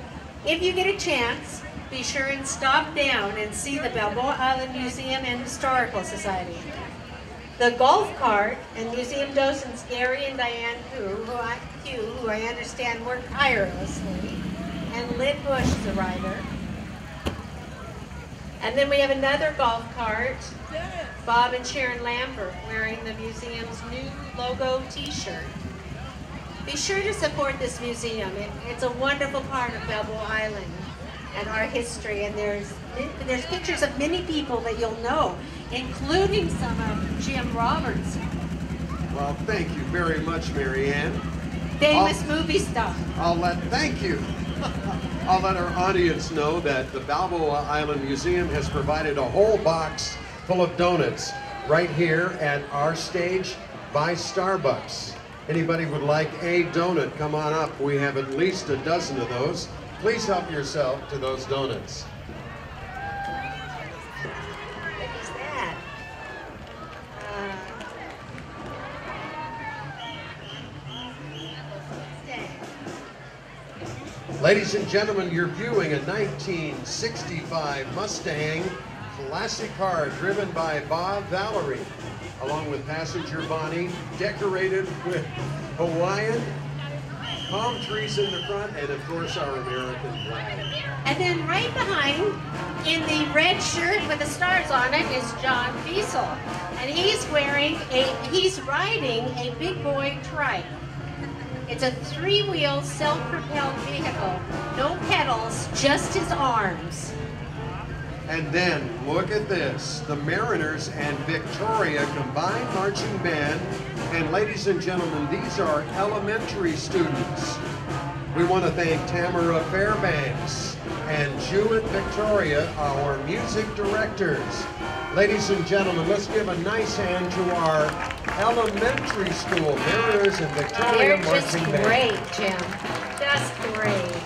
if you get a chance, be sure and stop down and see the Balboa Island Museum and Historical Society. The golf cart and museum docents Gary and Diane Q, who I understand work tirelessly, and Lynn Bush, the rider. And then we have another golf cart, Bob and Sharon Lambert, wearing the museum's new logo t-shirt. Be sure to support this museum. It's a wonderful part of Balboa Island and our history, and there's pictures of many people that you'll know, including some of Jim Roberts. Well, thank you very much, Marianne. Famous movie star. Thank you. I'll let our audience know that the Balboa Island Museum has provided a whole box full of donuts right here at our stage by Starbucks. Anybody would like a donut, come on up. We have at least a dozen of those. Please help yourself to those donuts. What is that? Ladies and gentlemen, you're viewing a 1965 Mustang classic car driven by Bob Valerie, along with passenger Bonnie, decorated with Hawaiian palm trees in the front, and of course our American flag. And then right behind, in the red shirt with the stars on it, is John Fiesel. And he's riding a big boy trike. It's a three-wheel, self-propelled vehicle. No pedals, just his arms. And then, look at this, the Mariners and Victoria Combined Marching Band. And ladies and gentlemen, these are elementary students. We want to thank Tamara Fairbanks and Jewett Victoria, our music directors. Ladies and gentlemen, let's give a nice hand to our elementary school Mariners and Victoria Marching Band. They're just great, Jim. Just great.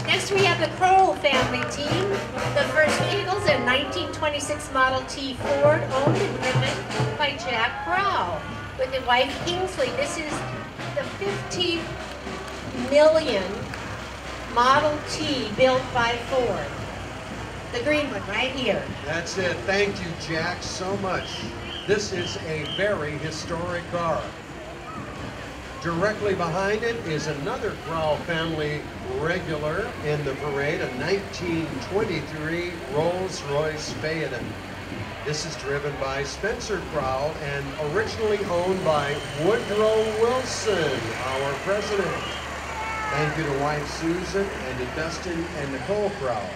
Next, we have the Kroll family team. The first vehicle's a 1926 Model T Ford, owned and driven by Jack Brow, with his wife Kingsley. This is the 50 million Model T built by Ford. The green one right here. That's it. Thank you, Jack, so much. This is a very historic car. Directly behind it is another Crowell family regular in the parade, a 1923 Rolls-Royce Phaeton. This is driven by Spencer Crowell and originally owned by Woodrow Wilson, our president. Thank you to wife Susan and to Dustin and Nicole Crowell.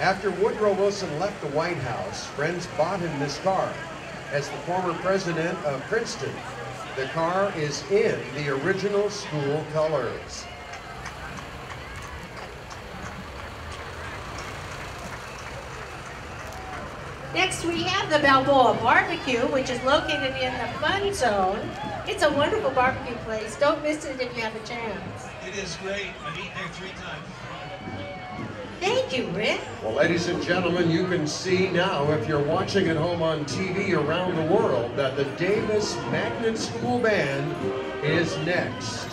After Woodrow Wilson left the White House, friends bought him this car. As the former president of Princeton, the car is in the original school colors. Next, we have the Balboa Barbecue, which is located in the Fun Zone. It's a wonderful barbecue place. Don't miss it if you have a chance. It is great. I've eaten there 3 times. Thank you, Rick. Well, ladies and gentlemen, you can see now, if you're watching at home on TV around the world, that the Davis Magnet School Band is next.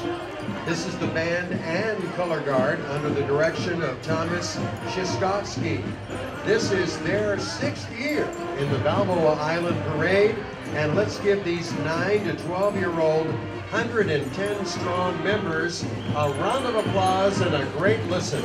This is the band and color guard under the direction of Thomas Shiskowski. This is their 6th year in the Balboa Island Parade, and let's give these 9 to 12-year-old 110 strong members a round of applause and a great listen.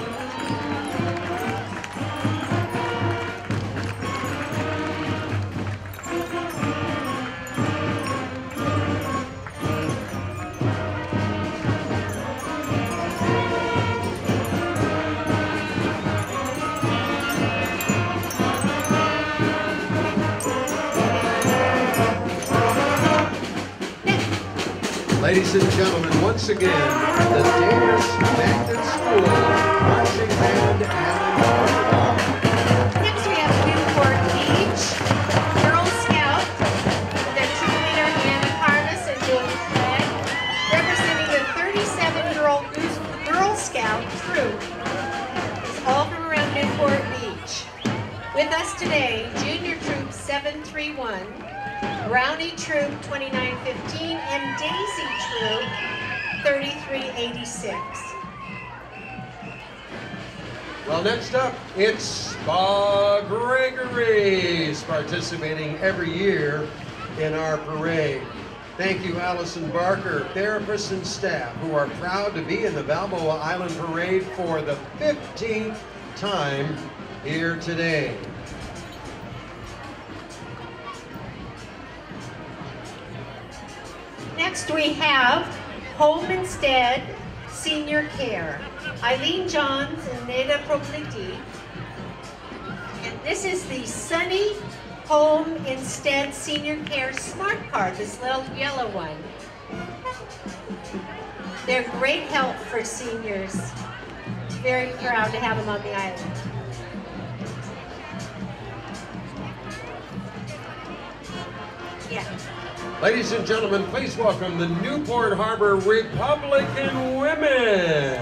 Ladies and gentlemen, once again, the Davis Magnet School Marching Band and Next we have Newport Beach Girl Scout. Their cheerleader Anna Carnes and Julie Craig, representing the 37-year-old Girl Scout troop. It's all from around Newport Beach. With us today, Junior Troop 731, Brownie Troop 2915, and Daisy Troop 3386. well, next up, it's the Gregories participating every year in our parade. Thank you, Allison Barker, therapists and staff who are proud to be in the Balboa Island Parade for the 15th time here today. Next we have Home Instead Senior Care, Eileen Johns and Neda Propliti. And this is the Sunny Home Instead Senior Care Smart Card, this little yellow one. They're great help for seniors. Very proud to have them on the island. Yeah. Ladies and gentlemen, please welcome the Newport Harbor Republican Women.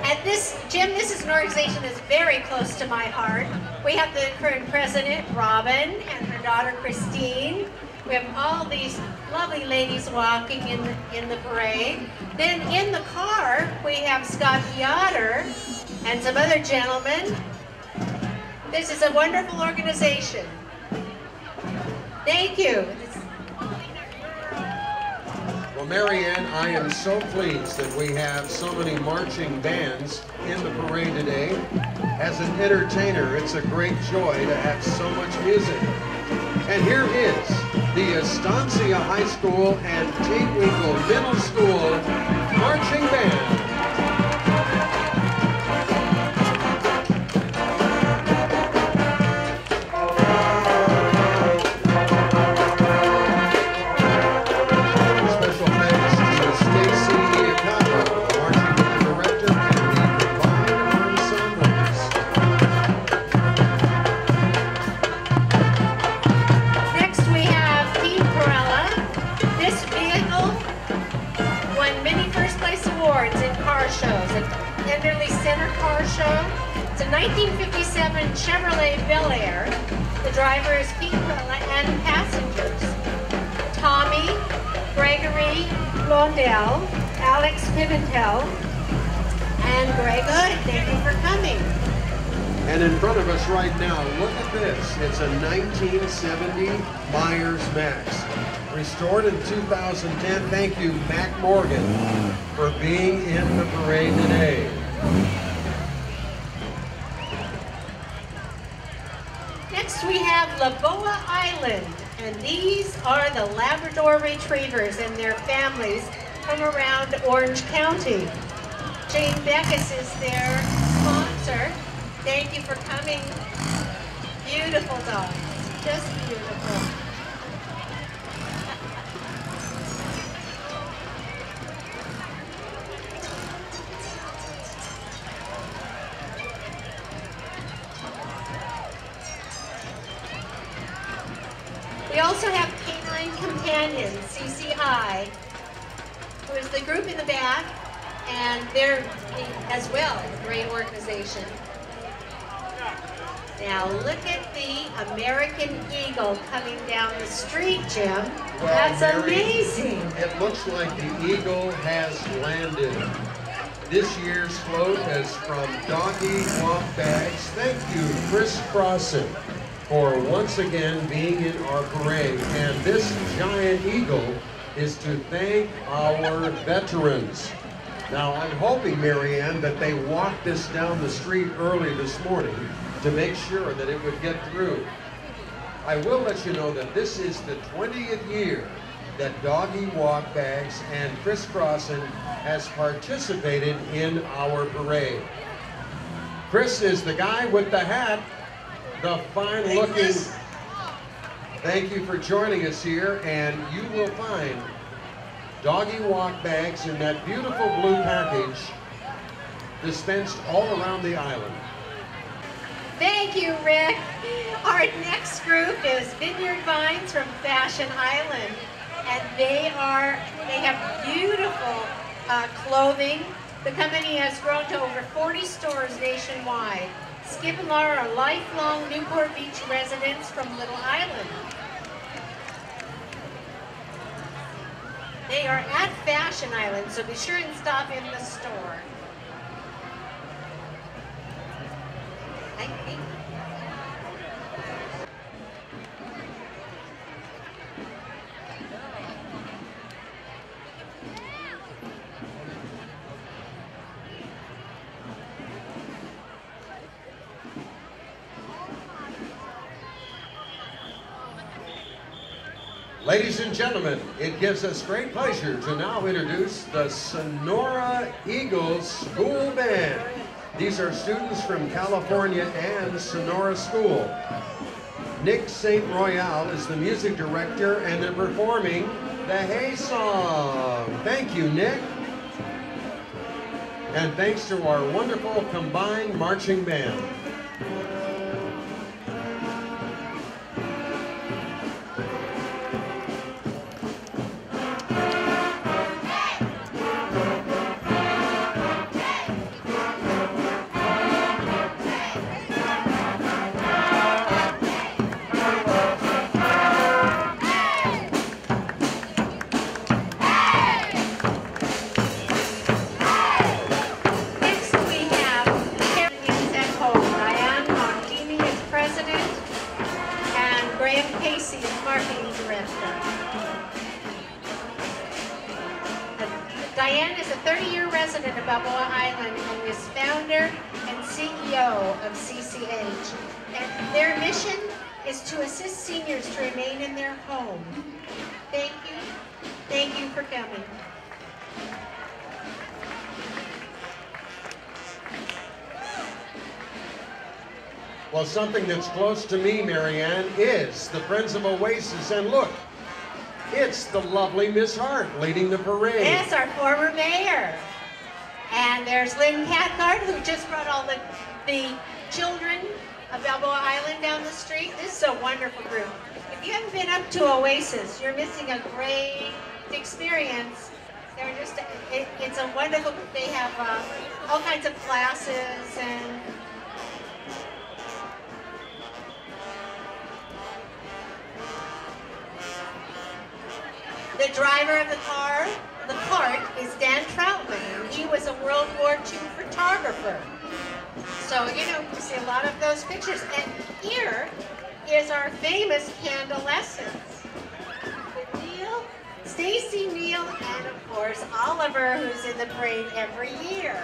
And this, Jim, this is an organization that's very close to my heart. We have the current president, Robin, and her daughter, Christine. We have all these lovely ladies walking in the parade. Then in the car, we have Scott Yoder and some other gentlemen. This is a wonderful organization. Thank you. Well, Marianne, I am so pleased that we have so many marching bands in the parade today. As an entertainer, it's a great joy to have so much music. And here is the Estancia High School and Tate Winkle Middle School Marching Band. It's a 1957 Chevrolet Bel Air. The driver is Pete Perella and passengers: Tommy, Gregory Blondell, Alex Pimentel, and Greg Hood. Thank you for coming. And in front of us right now, look at this. It's a 1970 Myers Max. Restored in 2010. Thank you, Mac Morgan, for being in the parade today. Next we have Balboa Island, and these are the Labrador Retrievers and their families from around Orange County. Jane Beckus is their sponsor. Thank you for coming. Beautiful dogs, just beautiful. We also have Canine Companions, CCI, who is the group in the back, and they're as well a great organization. Now look at the American Eagle coming down the street, Jim. Well, that's Mary, amazing. It looks like the Eagle has landed. This year's float is from Doggy Walk Bags. Thank you, Chris Crossan, for once again being in our parade. And this giant eagle is to thank our veterans. Now, I'm hoping, Marianne, that they walked this down the street early this morning to make sure that it would get through. I will let you know that this is the 20th year that Doggy Walk Bags and Chris Crossan has participated in our parade. Chris is the guy with the hat, the fine looking. Thank you for joining us here, and you will find doggy walk bags in that beautiful blue package dispensed all around the island. Thank you, Rick. Our next group is Vineyard Vines from Fashion Island, and they have beautiful clothing. The company has grown to over 40 stores nationwide. Skip and Laura are lifelong Newport Beach residents from Little Island. They are at Fashion Island, so be sure and stop in the store. Ladies and gentlemen, it gives us great pleasure to now introduce the Sonora Eagles School Band. These are students from California and Sonora School. Nick St. Royal is the music director, and they're performing the Hey Song. Thank you, Nick. And thanks to our wonderful combined marching band. Diane is a 30-year resident of Balboa Island and is founder and CEO of CCH. And their mission is to assist seniors to remain in their home. Thank you. Thank you for coming. Well, something that's close to me, Marianne, is the Friends of Oasis. And look, it's the lovely Miss Hart leading the parade. Yes, our former mayor. And there's Lynn Cathcart, who just brought all the children of Balboa Island down the street. This is a wonderful group. If you haven't been up to Oasis, you're missing a great experience. They're just, it's a wonderful group. They have all kinds of classes and the driver of the cart is Dan Troutman. He was a World War II photographer. So, you know, you see a lot of those pictures. And here is our famous candle lessons. Neil, Stacy, Neil, and of course Oliver, who's in the parade every year.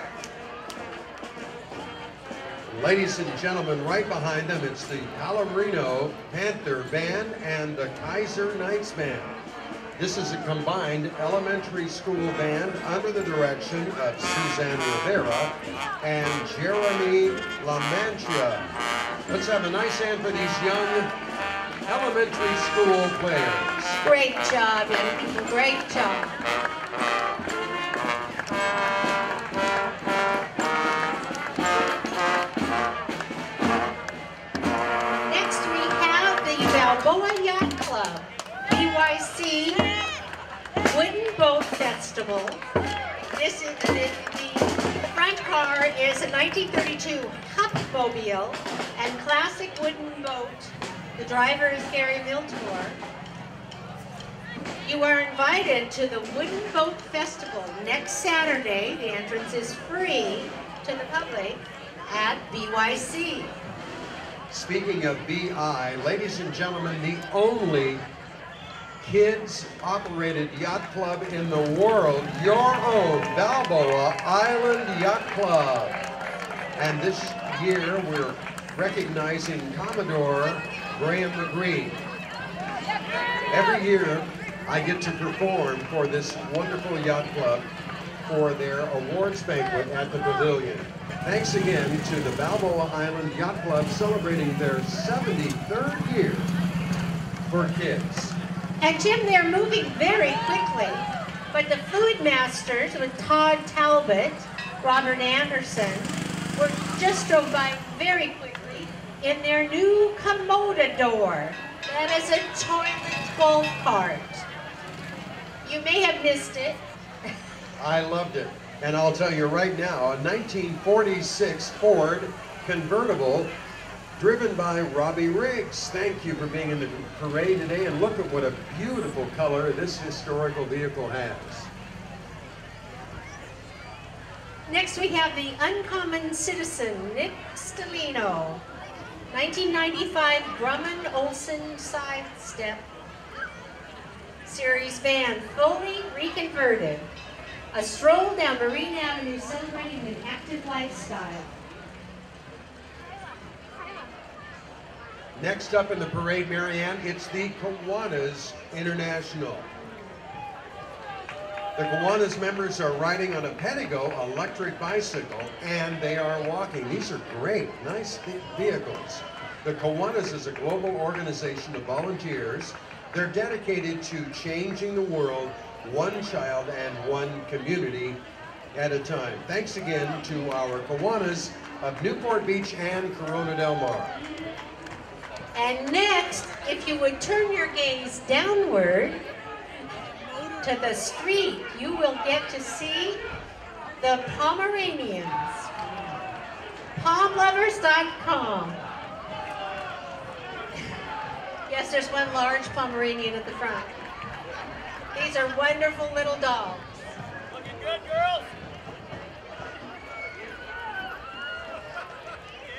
Ladies and gentlemen, right behind them, it's the Palomino Panther Band and the Kaiser Knights Band. This is a combined elementary school band under the direction of Suzanne Rivera and Jeremy LaMantia. Let's have a nice hand for these young elementary school players. Great job, young people, great job. Next we have the Balboa Yacht Club, BYC Wooden Boat Festival. This is the front car is a 1932 Hupmobile and classic wooden boat. The driver is Gary Miltor. You are invited to the Wooden Boat Festival next Saturday. The entrance is free to the public at BYC. Speaking of BI, ladies and gentlemen, the only kids-operated yacht club in the world, your own Balboa Island Yacht Club. And this year, we're recognizing Commodore Graham McGree. Every year, I get to perform for this wonderful yacht club for their awards banquet at the pavilion. Thanks again to the Balboa Island Yacht Club celebrating their 73rd year for kids. And Jim, they're moving very quickly. But the Fluid Masters with Todd Talbot, Robert Anderson, just drove by very quickly in their new Commodador. That is a toilet golf cart. You may have missed it. I loved it. And I'll tell you right now, a 1946 Ford convertible driven by Robbie Riggs. Thank you for being in the parade today, and look at what a beautiful color this historical vehicle has. Next we have the Uncommon Citizen, Nick Stellino. 1995 Drummond Olson Sidestep Series van, fully reconverted. A stroll down Marine Avenue celebrating an active lifestyle. Next up in the parade, Marianne, it's the Kiwanis International. The Kiwanis members are riding on a Pedigo electric bicycle, and they are walking. These are great, nice vehicles. The Kiwanis is a global organization of volunteers. They're dedicated to changing the world one child and one community at a time. Thanks again to our Kiwanis of Newport Beach and Corona Del Mar. And next, if you would turn your gaze downward to the street, you will get to see the Pomeranians. PomLovers.com. Yes, there's one large Pomeranian at the front. These are wonderful little dogs. Looking good, girls.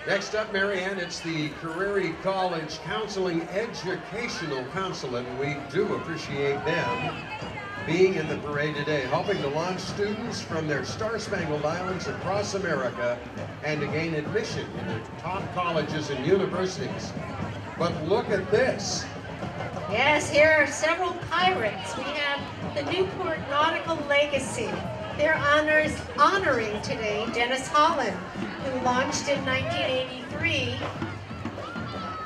Next up, Marianne, it's the Carreri College Counseling Educational Council, and we do appreciate them being in the parade today, helping to launch students from their star-spangled islands across America and to gain admission into top colleges and universities. But look at this. Yes, here are several pirates. We have the Newport Nautical Legacy. They're honoring today Dennis Holland, who launched in 1983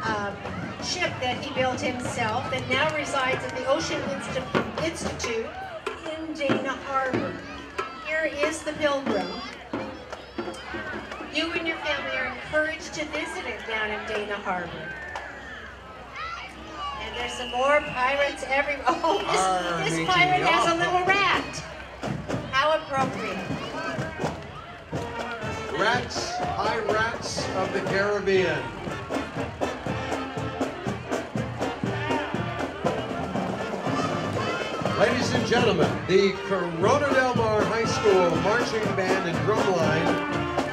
a ship that he built himself and now resides at the Ocean Institute in Dana Harbor. Here is the Pilgrim. You and your family are encouraged to visit it down in Dana Harbor. And there's some more pirates everywhere. Oh, this pirate has a little rat. How appropriate. Rats, pirates of the Caribbean. Ladies and gentlemen, the Corona Del Mar High School Marching Band and Drumline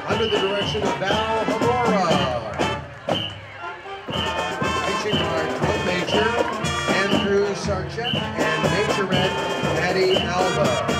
under the direction of Balboa. Featuring our drum major, Andrew Sarchek, and majorette, Maddie Alba.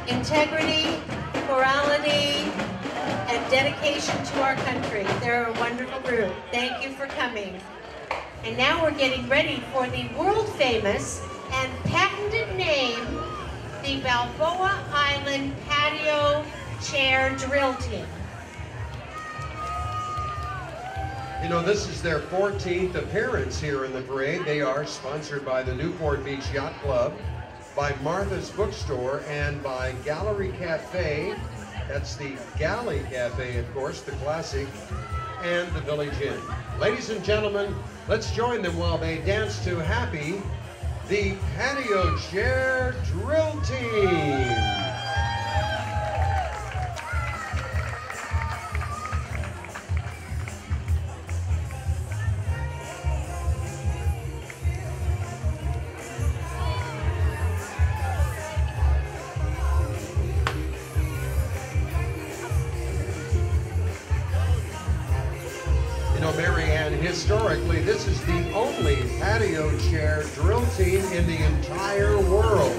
Integrity, morality, and dedication to our country. They're a wonderful group. Thank you for coming. And now we're getting ready for the world famous and patented name, the Balboa Island Patio Chair Drill Team. You know, this is their 14th appearance here in the parade. They are sponsored by the Newport Beach Yacht Club, by Martha's Bookstore, and by Gallery Cafe. That's the Galley Cafe, of course, the classic, and the Village Inn. Ladies and gentlemen, let's join them while they dance to Happy, the Patio Chair Drill Team. His historically, this is the only patio chair drill team in the entire world.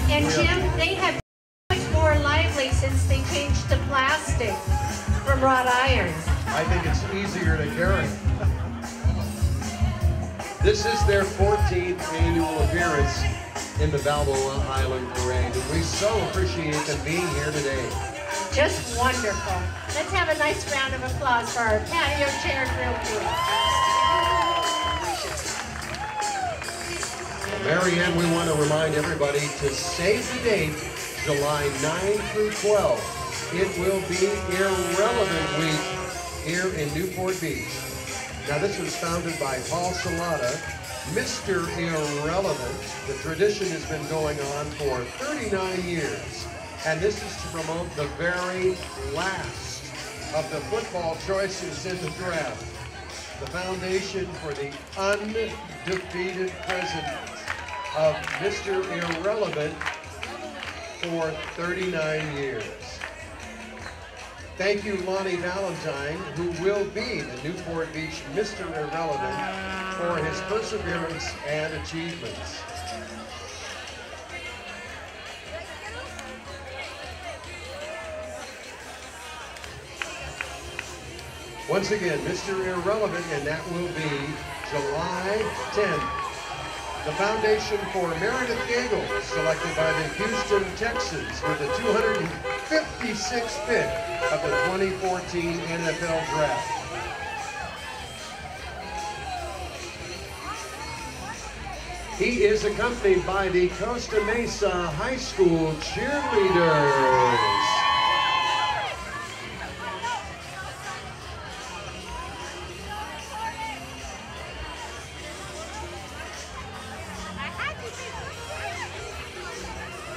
And Jim, they have been much more lively since they changed to plastic from wrought iron. I think it's easier to carry. This is their 14th annual appearance in the Balboa Island Parade, and we so appreciate them being here today. Just wonderful. Let's have a nice round of applause for our patio chair drill team. Mary Ann, we want to remind everybody to save the date, July 9 through 12. It will be Irrelevant Week here in Newport Beach. Now this was founded by Paul Salata, Mr. Irrelevant. The tradition has been going on for 39 years. And this is to promote the very last of the football choices in the draft. The foundation for the undefeated president of Mr. Irrelevant for 39 years. Thank you, Lonnie Valentine, who will be the Newport Beach Mr. Irrelevant for his perseverance and achievements. Once again, Mr. Irrelevant, and that will be July 10th. The Foundation for Meredith Gagel, selected by the Houston Texans with the 256th pick of the 2014 NFL Draft. He is accompanied by the Costa Mesa High School cheerleaders.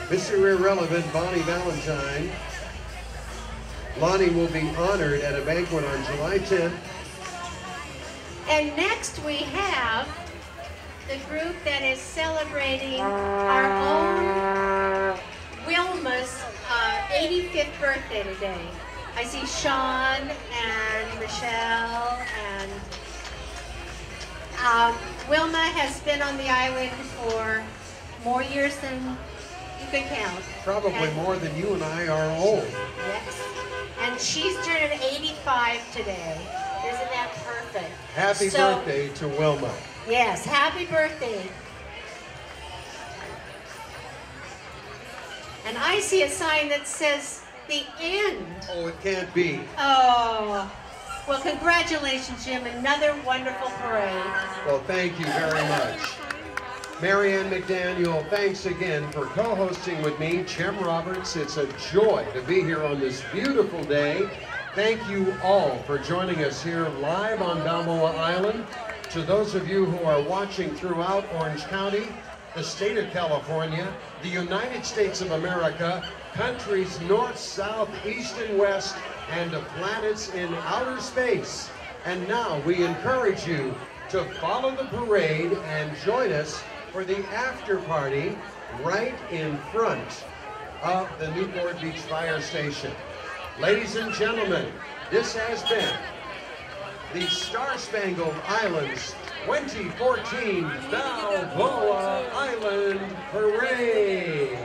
Mr. Irrelevant, Bonnie Valentine. Lonnie will be honored at a banquet on July 10th. And next we have the group that is celebrating our own Wilma's 85th birthday today. I see Sean and Michelle, and Wilma has been on the island for more years than you can count. Probably more than you and I are old. Yes. And she's turning 85 today. Isn't that perfect? Happy birthday to Wilma. Yes, happy birthday. And I see a sign that says the end. Oh, it can't be. Oh. Well, congratulations, Jim. Another wonderful parade. Well, thank you very much. Mary Ann McDaniel, thanks again for co-hosting with me, Jim Roberts. It's a joy to be here on this beautiful day. Thank you all for joining us here live on Balboa Island. To those of you who are watching throughout Orange County, the state of California, the United States of America, countries north, south, east, and west, and the planets in outer space. And now we encourage you to follow the parade and join us for the after party right in front of the Newport Beach Fire Station. Ladies and gentlemen, this has been the Star-Spangled Islands 2014 Balboa Island Parade.